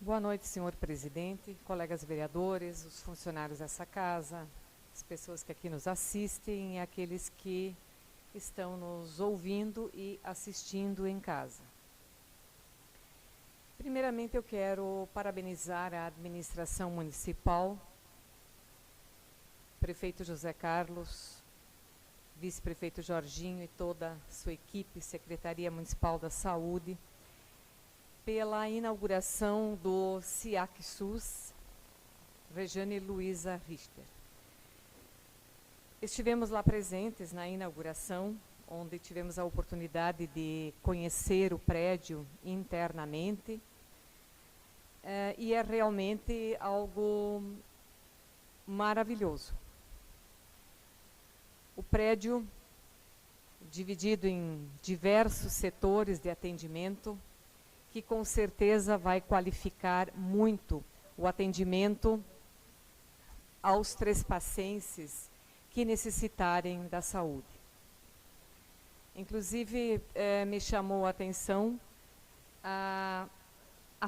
Boa noite, senhor presidente, colegas vereadores, os funcionários dessa casa, as pessoas que aqui nos assistem e aqueles que estão nos ouvindo e assistindo em casa. Primeiramente, eu quero parabenizar a administração municipal, prefeito José Carlos, vice-prefeito Jorginho e toda a sua equipe, Secretaria Municipal da Saúde, pela inauguração do SIAC SUS, Regiane Luiza Richter. Estivemos lá presentes na inauguração, onde tivemos a oportunidade de conhecer o prédio internamente, e é realmente algo maravilhoso. O prédio, dividido em diversos setores de atendimento, que com certeza vai qualificar muito o atendimento aos trespacenses que necessitarem da saúde. Inclusive, me chamou a atenção a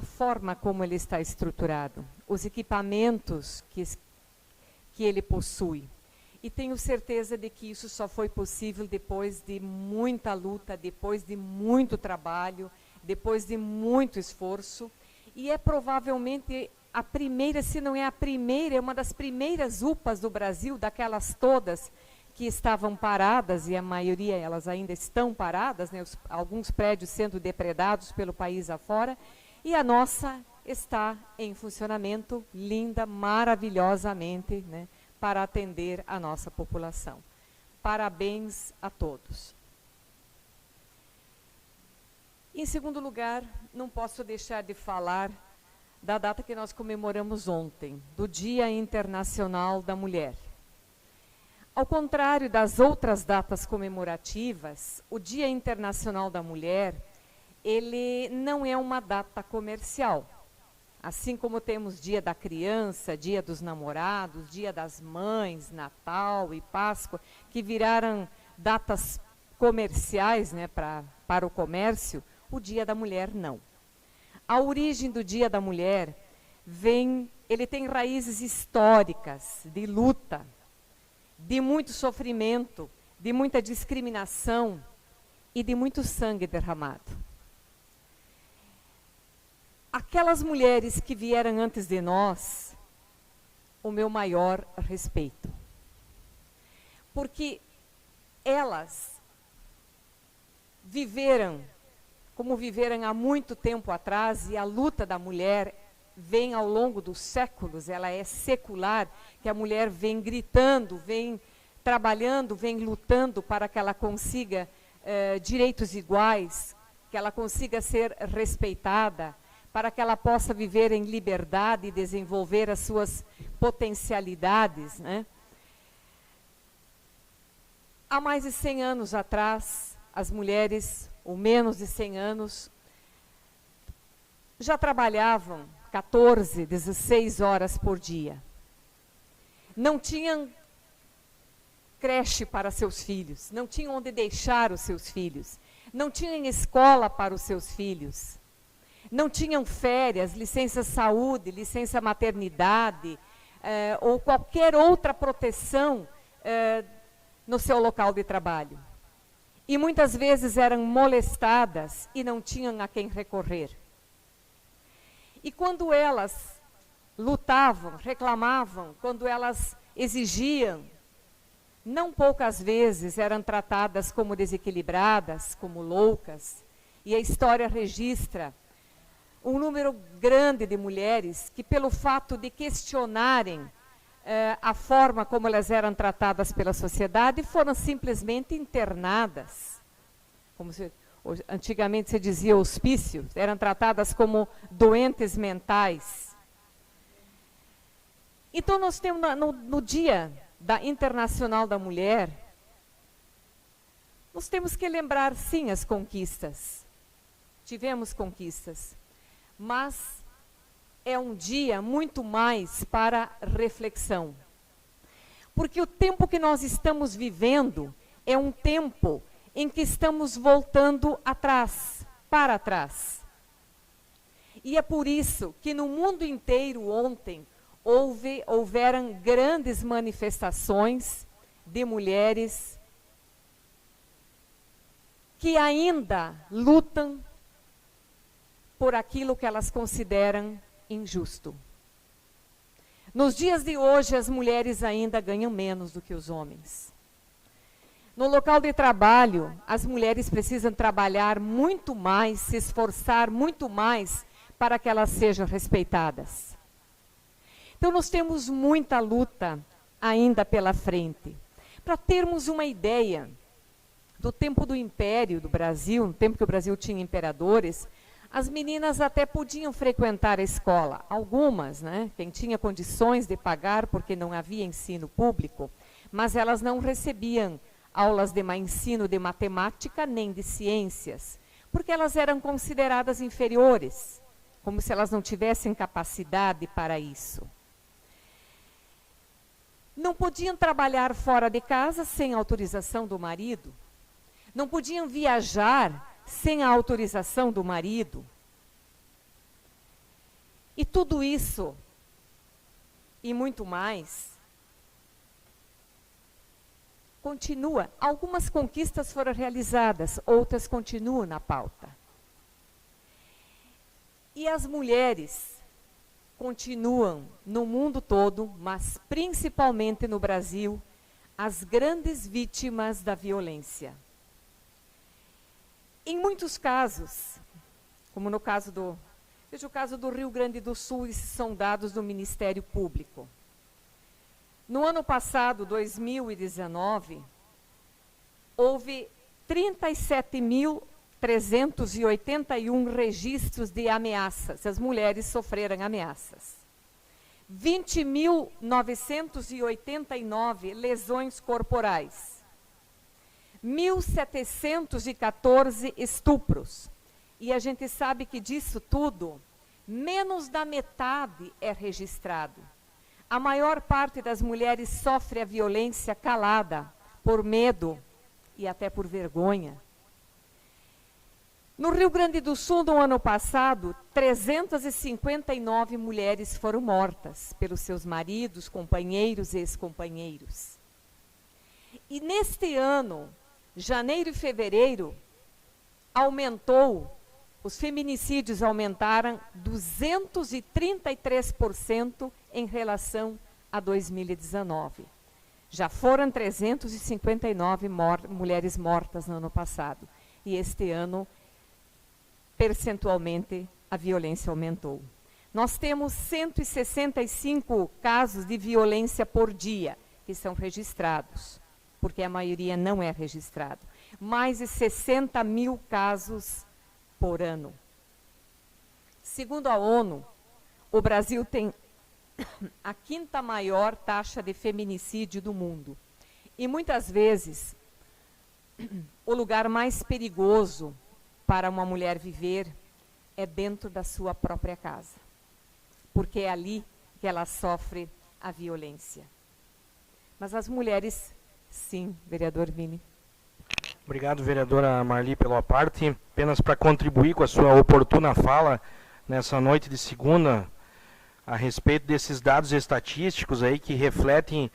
forma como ele está estruturado, os equipamentos que ele possui. E tenho certeza de que isso só foi possível depois de muita luta, depois de muito trabalho, depois de muito esforço, e é provavelmente a primeira, se não é a primeira, é uma das primeiras UPAs do Brasil, daquelas todas que estavam paradas, e a maioria elas ainda estão paradas, né, alguns prédios sendo depredados pelo país afora, e a nossa está em funcionamento, linda, maravilhosamente, né, para atender a nossa população. Parabéns a todos. Em segundo lugar, não posso deixar de falar da data que nós comemoramos ontem, do Dia Internacional da Mulher. Ao contrário das outras datas comemorativas, o Dia Internacional da Mulher, ele não é uma data comercial. Assim como temos Dia da Criança, Dia dos Namorados, Dia das Mães, Natal e Páscoa, que viraram datas comerciais, né, para o comércio, o Dia da Mulher não. A origem do Dia da Mulher ele tem raízes históricas, de luta, de muito sofrimento, de muita discriminação e de muito sangue derramado. Aquelas mulheres que vieram antes de nós, o meu maior respeito. Porque elas viveram como viveram há muito tempo atrás, e a luta da mulher vem ao longo dos séculos, ela é secular, que a mulher vem gritando, vem trabalhando, vem lutando para que ela consiga direitos iguais, que ela consiga ser respeitada, para que ela possa viver em liberdade e desenvolver as suas potencialidades, né? Há mais de 100 anos atrás, as mulheres, ou menos de 100 anos, já trabalhavam 14, 16 horas por dia. Não tinham creche para seus filhos, não tinham onde deixar os seus filhos, não tinham escola para os seus filhos, não tinham férias, licença saúde, licença maternidade, ou qualquer outra proteção no seu local de trabalho. E muitas vezes eram molestadas e não tinham a quem recorrer. E quando elas lutavam, reclamavam, quando elas exigiam, não poucas vezes eram tratadas como desequilibradas, como loucas. E a história registra um número grande de mulheres que, pelo fato de questionarem a forma como elas eram tratadas pela sociedade, foram simplesmente internadas. Como antigamente se dizia hospício, eram tratadas como doentes mentais. Então nós temos no Dia Internacional da Mulher, nós temos que lembrar sim as conquistas. Tivemos conquistas, mas é um dia muito mais para reflexão. Porque o tempo que nós estamos vivendo é um tempo em que estamos voltando atrás, para trás. E é por isso que no mundo inteiro ontem houveram grandes manifestações de mulheres que ainda lutam por aquilo que elas consideram injusto. Nos dias de hoje, as mulheres ainda ganham menos do que os homens. No local de trabalho, as mulheres precisam trabalhar muito mais, se esforçar muito mais para que elas sejam respeitadas. Então, nós temos muita luta ainda pela frente. Para termos uma ideia, do tempo do Império do Brasil, no tempo que o Brasil tinha imperadores, as meninas até podiam frequentar a escola. Algumas, né? Quem tinha condições de pagar, porque não havia ensino público, mas elas não recebiam aulas de ensino de matemática nem de ciências, porque elas eram consideradas inferiores, como se elas não tivessem capacidade para isso. Não podiam trabalhar fora de casa sem autorização do marido. Não podiam viajar sem a autorização do marido. E tudo isso, e muito mais, continua. Algumas conquistas foram realizadas, outras continuam na pauta. E as mulheres continuam no mundo todo, mas principalmente no Brasil, as grandes vítimas da violência. Em muitos casos, como no caso veja o caso do Rio Grande do Sul, esses são dados do Ministério Público. No ano passado, 2019, houve 37.381 registros de ameaças. As mulheres sofreram ameaças. 20.989 lesões corporais. 1.714 estupros. E a gente sabe que disso tudo, menos da metade é registrado. A maior parte das mulheres sofre a violência calada, por medo e até por vergonha. No Rio Grande do Sul, no ano passado, 359 mulheres foram mortas pelos seus maridos, companheiros e ex-companheiros. E neste ano, janeiro e fevereiro, os feminicídios aumentaram 233% em relação a 2019. Já foram 359 mulheres mortas no ano passado. E este ano, percentualmente, a violência aumentou. Nós temos 165 casos de violência por dia que são registrados, porque a maioria não é registrado. Mais de 60 mil casos por ano. Segundo a ONU, o Brasil tem a quinta maior taxa de feminicídio do mundo. E muitas vezes, o lugar mais perigoso para uma mulher viver é dentro da sua própria casa. Porque é ali que ela sofre a violência. Mas as mulheres, sim, vereador Vini. Obrigado, vereadora Marli, pela parte. Apenas para contribuir com a sua oportuna fala nessa noite de segunda, a respeito desses dados estatísticos aí que refletem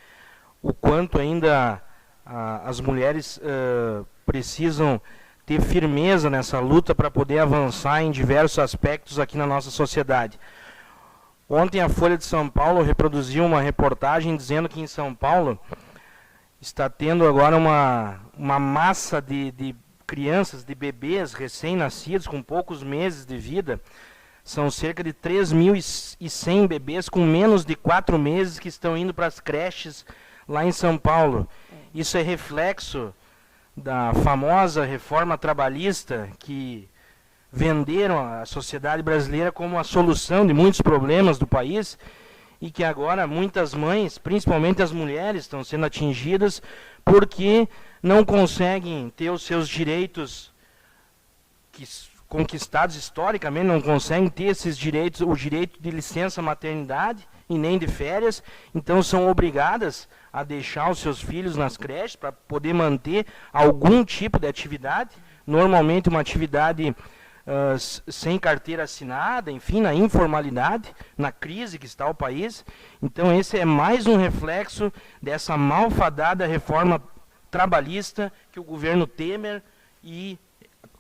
o quanto ainda as mulheres precisam ter firmeza nessa luta para poder avançar em diversos aspectos aqui na nossa sociedade. Ontem a Folha de São Paulo reproduziu uma reportagem dizendo que em São Paulo está tendo agora uma massa de crianças, de bebês recém-nascidos com poucos meses de vida. São cerca de 3.100 bebês com menos de 4 meses que estão indo para as creches lá em São Paulo. Isso é reflexo da famosa reforma trabalhista que venderam a sociedade brasileira como a solução de muitos problemas do país e que agora muitas mães, principalmente as mulheres, estão sendo atingidas porque não conseguem ter os seus direitos conquistados historicamente, não conseguem ter esses direitos, o direito de licença maternidade e nem de férias, então são obrigadas a deixar os seus filhos nas creches para poder manter algum tipo de atividade, normalmente uma atividade sem carteira assinada, enfim, na informalidade, na crise que está o país. Então esse é mais um reflexo dessa malfadada reforma trabalhista que o governo Temer e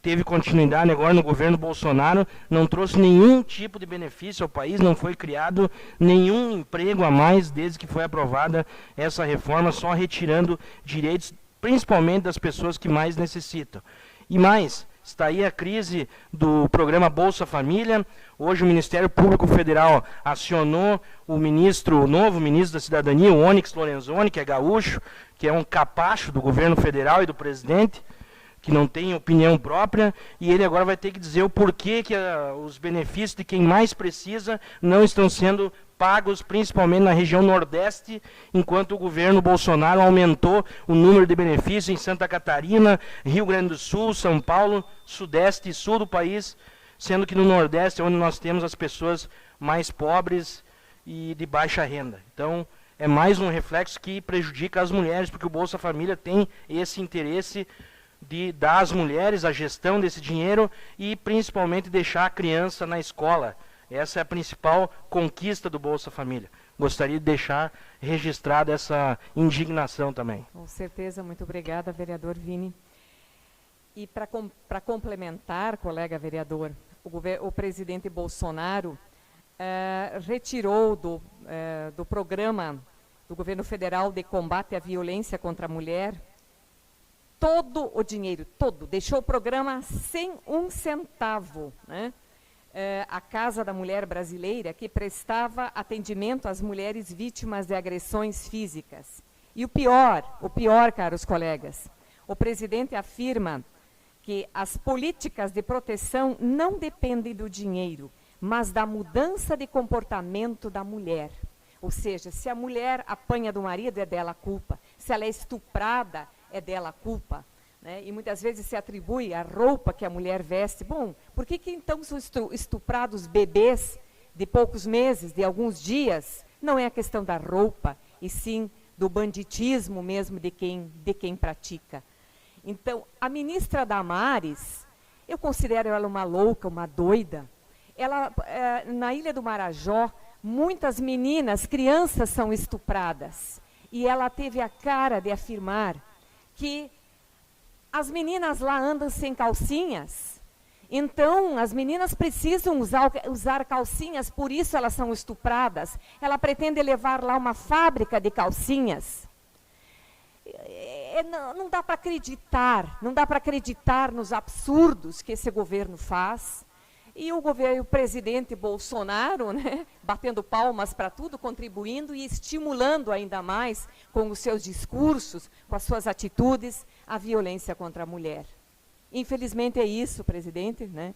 teve continuidade agora no governo Bolsonaro, não trouxe nenhum tipo de benefício ao país, não foi criado nenhum emprego a mais desde que foi aprovada essa reforma, só retirando direitos, principalmente das pessoas que mais necessitam. E mais, está aí a crise do programa Bolsa Família. Hoje o Ministério Público Federal acionou o novo ministro da Cidadania, o Onyx Lorenzoni, que é gaúcho, que é um capacho do governo federal e do presidente, que não tem opinião própria, e ele agora vai ter que dizer o porquê que os benefícios de quem mais precisa não estão sendo pagos, principalmente na região Nordeste, enquanto o governo Bolsonaro aumentou o número de benefícios em Santa Catarina, Rio Grande do Sul, São Paulo, Sudeste e Sul do país, sendo que no Nordeste é onde nós temos as pessoas mais pobres e de baixa renda. Então, é mais um reflexo que prejudica as mulheres, porque o Bolsa Família tem esse interesse de dar às mulheres a gestão desse dinheiro e principalmente deixar a criança na escola. Essa é a principal conquista do Bolsa Família. Gostaria de deixar registrada essa indignação também. Com certeza, muito obrigada, vereador Vini. E para complementar, colega vereador, o presidente Bolsonaro retirou do programa do governo federal de combate à violência contra a mulher todo o dinheiro, deixou o programa sem um centavo, né? A Casa da Mulher Brasileira, que prestava atendimento às mulheres vítimas de agressões físicas. E o pior, caros colegas, o presidente afirma que as políticas de proteção não dependem do dinheiro, mas da mudança de comportamento da mulher. Ou seja, se a mulher apanha do marido, é dela a culpa. Se ela é estuprada, é dela a culpa, né? E muitas vezes se atribui a roupa que a mulher veste. Bom, por que então são estuprados bebês de poucos meses, de alguns dias? Não é a questão da roupa, e sim do banditismo mesmo de quem pratica. Então, a ministra Damares, eu considero ela uma louca, uma doida. Ela, na Ilha do Marajó, muitas meninas, crianças são estupradas. E ela teve a cara de afirmar que as meninas lá andam sem calcinhas, então as meninas precisam usar calcinhas, por isso elas são estupradas. Ela pretende levar lá uma fábrica de calcinhas. Não dá para acreditar nos absurdos que esse governo faz. E o presidente Bolsonaro, né, batendo palmas para tudo, contribuindo e estimulando ainda mais, com os seus discursos, com as suas atitudes, a violência contra a mulher. Infelizmente é isso, presidente, né?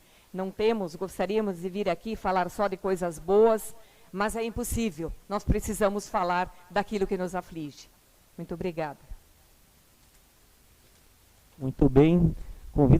Gostaríamos de vir aqui falar só de coisas boas, mas é impossível. Nós precisamos falar daquilo que nos aflige. Muito obrigada. Muito bem.